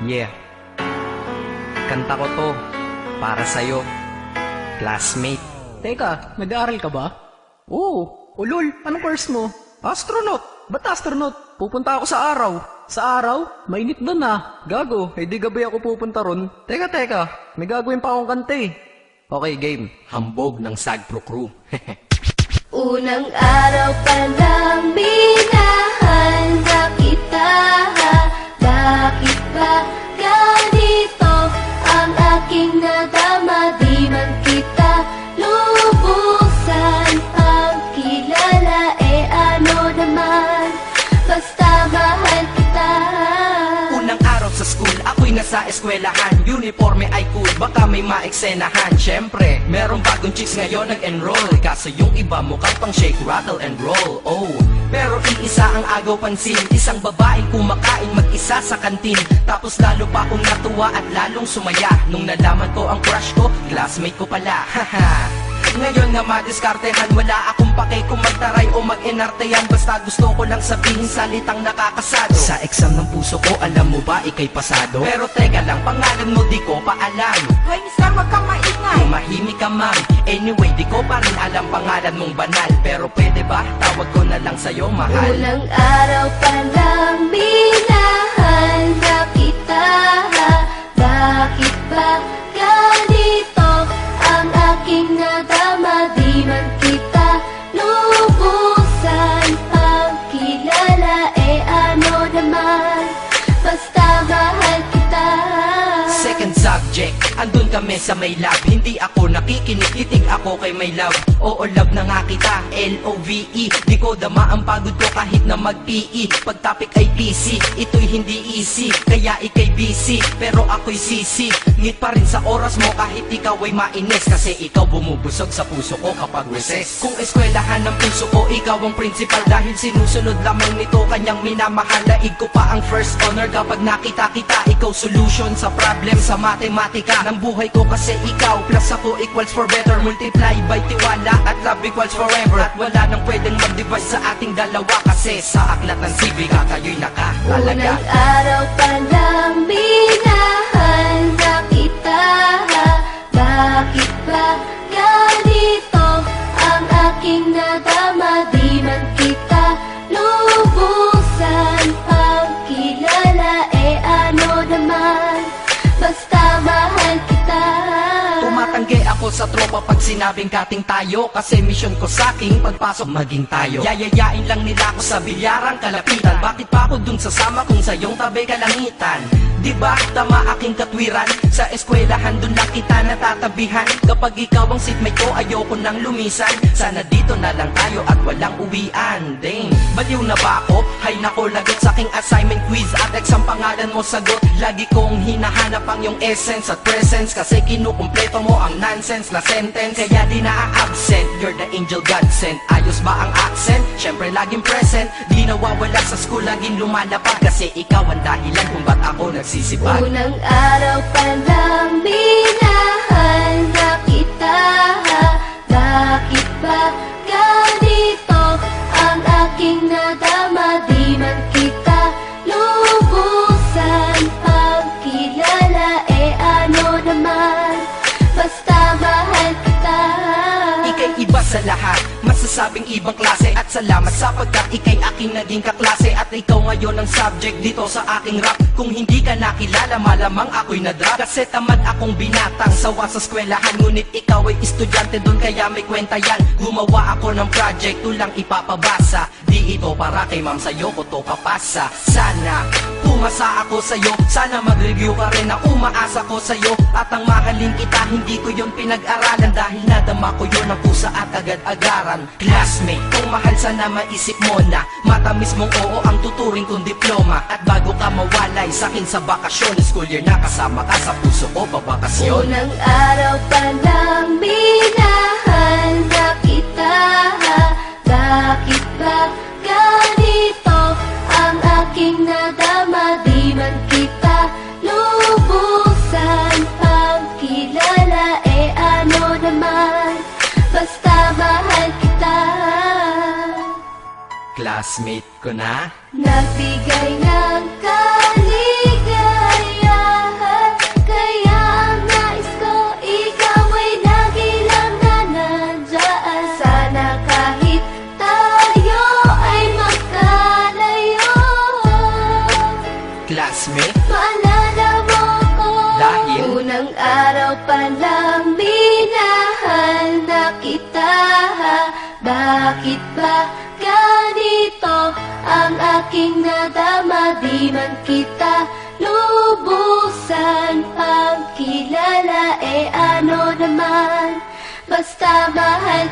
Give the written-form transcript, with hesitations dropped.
Yeah, kanta ko to para sa'yo, classmate. Teka, nag-aaral ka ba? Oo. Ulol, anong course mo? Astronaut. Ba't astronaut? Pupunta ako sa araw. Sa araw? Mainit doon ah. Gago, di gabi ako pupunta ron. Teka, may gagawin pa akong kanta eh. Okay, game. Hambog ng Sagpro Crew. Unang araw pa lang minahanda kita. Bakit ba ganito ang aking nadama? Di man kita lubusan ang kilala. Ano naman, basta mahal kita. Unang araw sa school, ako'y nasa eskwelahan. Uniforme ay cool, baka may maeksenahan. Syempre, merong bagong chicks ngayon nag-enroll. Kaso yung iba mukhang pang shake, rattle and roll. Oh, pero iisa ang agaw pansin. Isang babaeng kumakain mag-isa sa kantin. Tapos lalo pa akong natuwa at lalong sumaya nung nalaman ko ang crush ko, classmate ko pala. Haha. Ngayon na madiskartehan, wala akong pake kung magtaray o mag-enartehan. Basta gusto ko lang sabihin salitang nakakasado. Sa exam ng puso ko, alam mo ba ikay pasado? Pero teka lang, pangalan mo di ko pa alam. Hoy, mister, wag kang maingay. Tumahimik ka ma'am. Anyway, di ko pa rin alam pangalan mong banal. Pero pwede ba, tawag ko na lang sa'yo mahal. Unang araw pa lang minahanda kita. Bakit ba ganito ang aking nadama? Di man kita lubusan ang kilala. Ano naman, basta mahal kita. Second subject, andun kami sa may lab. Hindi ako nakikinig, titig ako kay may love. Oo, love na nga kita, L-O-V-E. Di ko dama ang pagod ko kahit na mag-PE. Pag topic ay PC, ito'y hindi easy. Kaya ikay busy, pero ako'y sisi. Ngit pa rin sa oras mo kahit ikaw ay mainis. Kasi ikaw bumubusog sa puso ko kapag recess. Kung eskwelahan ng puso ko, ikaw ang principal. Dahil sinusunod lamang nito kanyang minamahal. Daig ko pa ang first honor kapag nakita kita. Ikaw solution sa problem sa matematika ng buhay ko. Kasi ikaw plus ako equals for better. Multiply by tiwala at love equals forever. At wala nang pwedeng mag-divide sa ating dalawa. Kasi sa aklat ng sibika kayo'y nakatalaga. Unang araw pa lang minahanda kita. Bakit ba ganito ang aking nadama? Di man kita lubusan ang kilala. Ano naman, basta mahal kita. Tumatanggi ako sa tropa pag sinabing kating tayo. Kasi mission ko sa aking pagpasok maging tayo. Yayayain lang nila ako sa bilyarang kalapitan. Bakit pa ako dun sasama kung sa iyong tabi kalangitan? Diba tama aking katwiran? Sa eskwelahan dun lang kita natatabihan. Kapag ikaw ang seatmate ko, ayoko nang lumisan. Sana dito na lang tayo at walang uwian. Dang, baliw na ba ako? Hay nako, lagot sa aking assignment quiz at exam pangalan mo sagot. Lagi kong hinahanap ang iyong essence at presence. Kasi kinukumpleto mo ang nonsense na sentence. Kaya di na-absent, you're the angel God sent. Ayos ba ang accent? Syempre laging present. Di nawawala sa school, laging lumalapag. Kasi ikaw ang dahilan kung ba't ako nagsisipag. Unang araw pa lang minahanda kita. Bakit ba ganito ang aking nadama? Di man kita lubusan ang kilala. Ano naman, basta mahal kita. Ika'y iba sa lahat, masasabing ibang klase. At salamat sapagkat ika'y aking naging kaklase. At ikaw ngayon ang subject dito sa aking rap. Kung hindi ka nakilala, malamang ako'y na-drop. Kasi tamad akong binatang sawa sa eskwelahan. Ngunit ikaw ay estudyante dun, kaya may kwenta yan. Gumawa ako ng project, tulang ipapabasa. Di ito para kay ma'am, sa'yo ko to papasa. Sana pumasa ako sa'yo, sana mag-review ka rin na umaasa ko sa'yo. At ang mahalin kita, hindi ko yun pinag-aralan. Dahil nadama ko yun ang pusa at agad-agaran. Classmate, kung mahal sana maisip mo na matamis mong oo ang tuturing kong diploma. At bago ka mawalay sa'kin sa bakasyon, school year na kasama ka sa puso ko babakasyon. Unang araw pa lang minahanda kita. Bakit ba ganito ang aking nadama? Di man kita lubusan ang kilala. Ano naman, basta mahal kita. Classmate ko na. Nagbigay ng kaligaya. ba ganito ang aking nadama? Di man kita lubusan pagkilala, ano naman, basta mahal